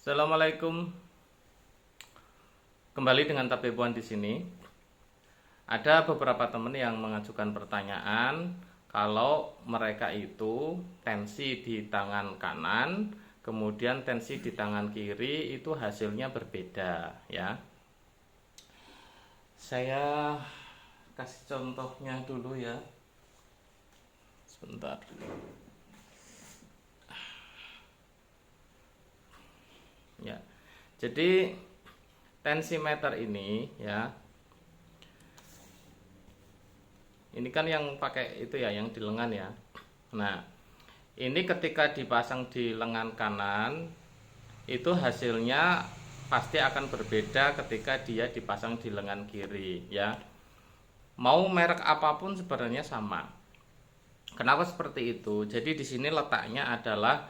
Assalamualaikum. Kembali dengan Tabebuan di sini. Ada beberapa teman yang mengajukan pertanyaan kalau mereka itu tensi di tangan kanan, kemudian tensi di tangan kiri itu hasilnya berbeda, ya. Saya kasih contohnya dulu ya. Sebentar. Ya. Jadi tensimeter ini ya. Ini kan yang pakai itu ya, yang di lengan ya. Nah, ini ketika dipasang di lengan kanan, itu hasilnya pasti akan berbeda ketika dia dipasang di lengan kiri ya. Mau merek apapun sebenarnya sama. Kenapa seperti itu? Jadi di sini letaknya adalah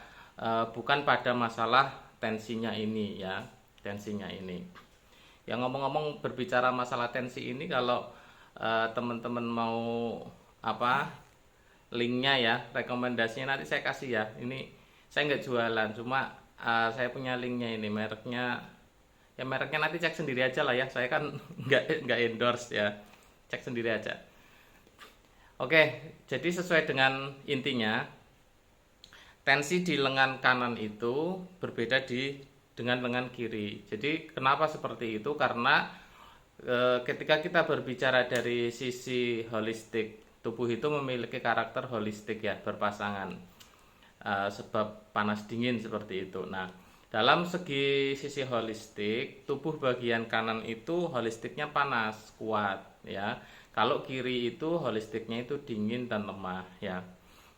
bukan pada masalah tensinya ini ya, tensinya ini. Yang ngomong-ngomong berbicara masalah tensi ini, kalau teman-teman mau apa linknya ya, rekomendasinya nanti saya kasih ya. Ini saya nggak jualan, cuma saya punya linknya ini, mereknya ya, mereknya nanti cek sendiri aja lah ya. Saya kan nggak endorse ya, cek sendiri aja. Oke, jadi sesuai dengan intinya, tensi di lengan kanan itu berbeda dengan lengan kiri. Jadi kenapa seperti itu? Karena ketika kita berbicara dari sisi holistik, tubuh itu memiliki karakter holistik ya, berpasangan. Sebab panas dingin seperti itu. Nah, dalam sisi holistik, tubuh bagian kanan itu holistiknya panas, kuat ya. Kalau kiri itu holistiknya itu dingin dan lemah ya.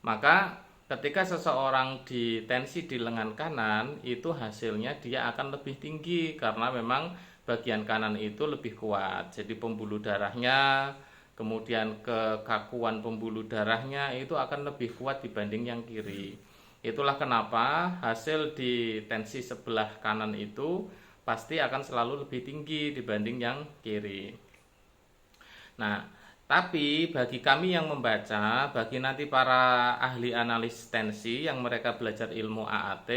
Maka ketika seseorang ditensi di lengan kanan, itu hasilnya dia akan lebih tinggi karena memang bagian kanan itu lebih kuat. Jadi pembuluh darahnya, kemudian kekakuan pembuluh darahnya itu akan lebih kuat dibanding yang kiri. Itulah kenapa hasil di tensi sebelah kanan itu pasti akan selalu lebih tinggi dibanding yang kiri. Nah, tapi bagi kami yang membaca, bagi nanti para ahli analis tensi yang mereka belajar ilmu AAT,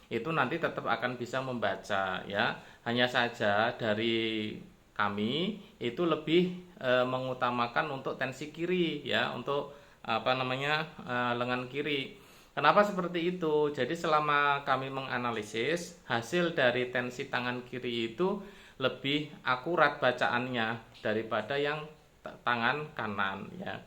itu nanti tetap akan bisa membaca ya. Hanya saja dari kami itu lebih mengutamakan untuk tensi kiri ya, untuk lengan kiri. Kenapa seperti itu? Jadi selama kami menganalisis, hasil dari tensi tangan kiri itu lebih akurat bacaannya daripada yang tangan kanan ya.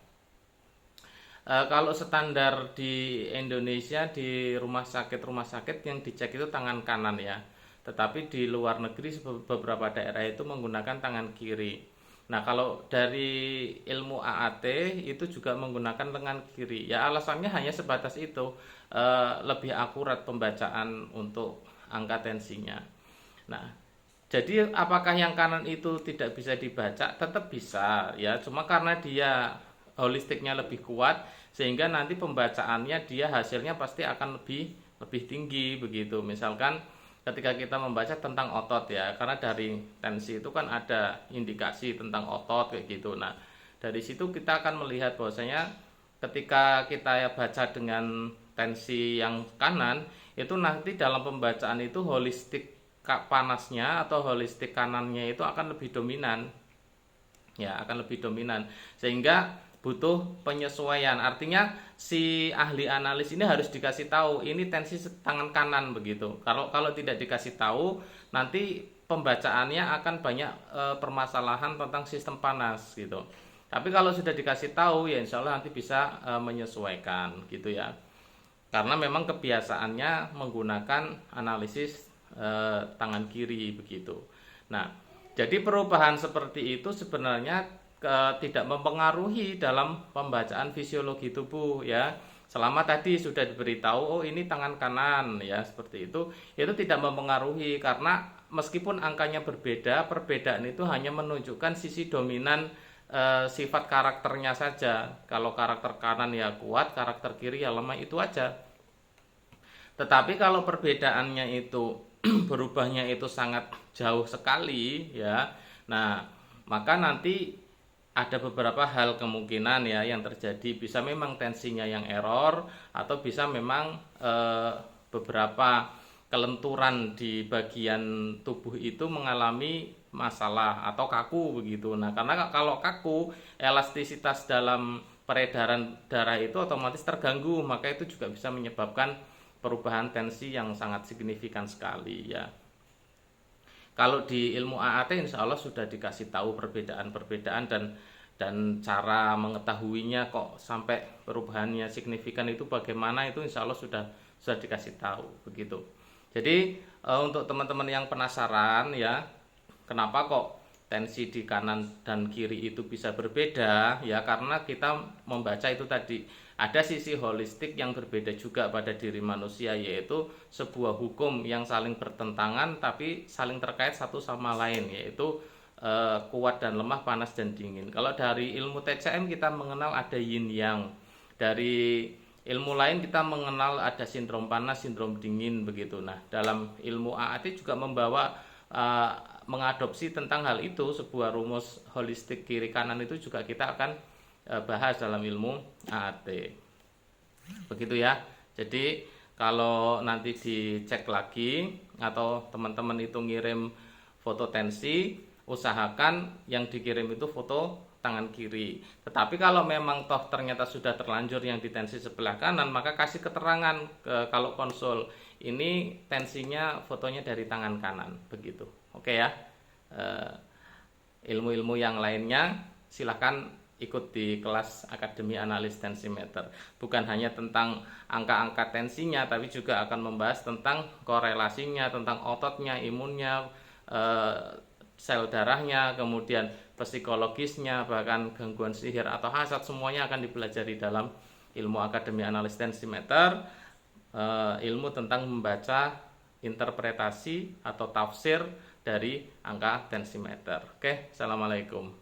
Kalau standar di Indonesia di rumah sakit yang dicek itu tangan kanan ya. Tetapi di luar negeri beberapa daerah itu menggunakan tangan kiri. Nah, kalau dari ilmu AAT itu juga menggunakan lengan kiri. Ya alasannya hanya sebatas itu, lebih akurat pembacaan untuk angka tensinya. Nah, jadi apakah yang kanan itu tidak bisa dibaca? Tetap bisa ya, cuma karena dia holistiknya lebih kuat sehingga nanti pembacaannya dia hasilnya pasti akan lebih tinggi begitu. Misalkan ketika kita membaca tentang otot ya, karena dari tensi itu kan ada indikasi tentang otot kayak gitu. Nah, dari situ kita akan melihat bahwasanya ketika kita baca dengan tensi yang kanan itu nanti dalam pembacaan itu holistik panasnya atau holistik kanannya itu akan lebih dominan ya, akan lebih dominan sehingga butuh penyesuaian. Artinya si ahli analis ini harus dikasih tahu ini tensi tangan kanan begitu. Kalau tidak dikasih tahu, nanti pembacaannya akan banyak permasalahan tentang sistem panas gitu. Tapi kalau sudah dikasih tahu ya insya Allah nanti bisa menyesuaikan gitu ya. Karena memang kebiasaannya menggunakan analisis tangan kiri begitu. Nah, jadi perubahan seperti itu sebenarnya tidak mempengaruhi dalam pembacaan fisiologi tubuh ya. Selama tadi sudah diberitahu oh ini tangan kanan ya, seperti itu tidak mempengaruhi karena meskipun angkanya berbeda, perbedaan itu hanya menunjukkan sisi dominan sifat karakternya saja. Kalau karakter kanan ya kuat, karakter kiri ya lemah, itu aja. Tetapi kalau perbedaannya itu berubahnya itu sangat jauh sekali ya. Nah, maka nanti ada beberapa hal kemungkinan ya yang terjadi. Bisa memang tensinya yang error atau bisa memang beberapa kelenturan di bagian tubuh itu mengalami masalah atau kaku begitu. Nah, karena kalau kaku, elastisitas dalam peredaran darah itu otomatis terganggu, maka itu juga bisa menyebabkan perubahan tensi yang sangat signifikan sekali ya. Kalau di ilmu AAT insya Allah sudah dikasih tahu perbedaan-perbedaan dan cara mengetahuinya kok sampai perubahannya signifikan itu bagaimana, itu insya Allah sudah dikasih tahu begitu. Jadi untuk teman-teman yang penasaran ya, kenapa kok tensi di kanan dan kiri itu bisa berbeda ya, karena kita membaca itu tadi ada sisi holistik yang berbeda juga pada diri manusia, yaitu sebuah hukum yang saling bertentangan tapi saling terkait satu sama lain, yaitu kuat dan lemah, panas dan dingin. Kalau dari ilmu TCM kita mengenal ada yin yang, dari ilmu lain kita mengenal ada sindrom panas, sindrom dingin begitu. Nah, dalam ilmu AAT juga membawa mengadopsi tentang hal itu, sebuah rumus holistik kiri kanan itu juga kita akan bahas dalam ilmu AAT. Begitu ya. Jadi kalau nanti dicek lagi atau teman-teman itu ngirim foto tensi, usahakan yang dikirim itu foto tangan kiri. Tetapi kalau memang toh ternyata sudah terlanjur yang di tensi sebelah kanan, maka kasih keterangan kalau konsul ini tensinya fotonya dari tangan kanan begitu. Oke ya. Ilmu-ilmu yang lainnya silahkan ikut di kelas Akademi Analis Tensimeter. Bukan hanya tentang angka-angka tensinya, tapi juga akan membahas tentang korelasinya, tentang ototnya, imunnya, sel darahnya, kemudian psikologisnya, bahkan gangguan sihir atau hasad, semuanya akan dipelajari dalam ilmu Akademi Analis Tensimeter. Ilmu tentang membaca interpretasi atau tafsir dari angka tensimeter. Oke, assalamualaikum.